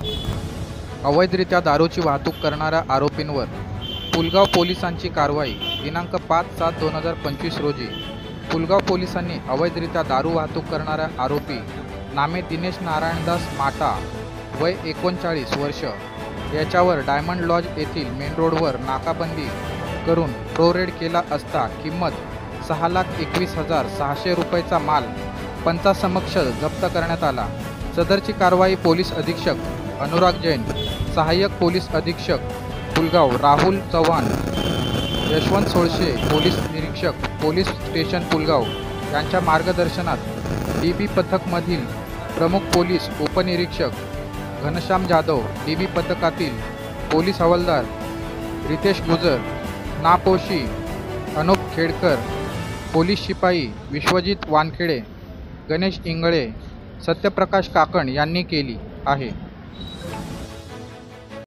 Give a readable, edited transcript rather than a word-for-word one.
अवैधरित्या दारूची वाहतूक करणाऱ्या आरोपींवर पुलगाव पोलिसांची कारवाई दिनांक 5/7/2025 रोजी पुलगाव पोलिसांनी अवैधरित्या दारू वाहतूक करणाऱ्या आरोपी नामे दिनेश नारायणदास माटा वय 39 वर्ष याच्यावर डायमंड लॉज येथील मेन रोडवर नाकाबंदी करून प्रोरेड केला असता किंमत 6,21,600 रुपयेचा माल पंचासमक्ष जप्त करण्यात आला। सदरची कारवाई पोलीस अधीक्षक अनुराग जैन, सहाय्यक पोलीस अधीक्षक पुलगाव राहुल चव्हाण, यशवंत सोळशे पोलीस निरीक्षक पोलीस स्टेशन पुलगाव यांच्या मार्गदर्शनात डीबी पथकमधील प्रमुख पोलीस उपनिरीक्षक घनश्याम जाधव, डीबी पथकातील पोलीस हवालदार रितेश गुजर, नापोशी अनुप खेडकर, पोलीस शिपाई विश्वजित वानखेडे, गणेश इंगळे, सत्यप्रकाश काकण यांनी केली आहे।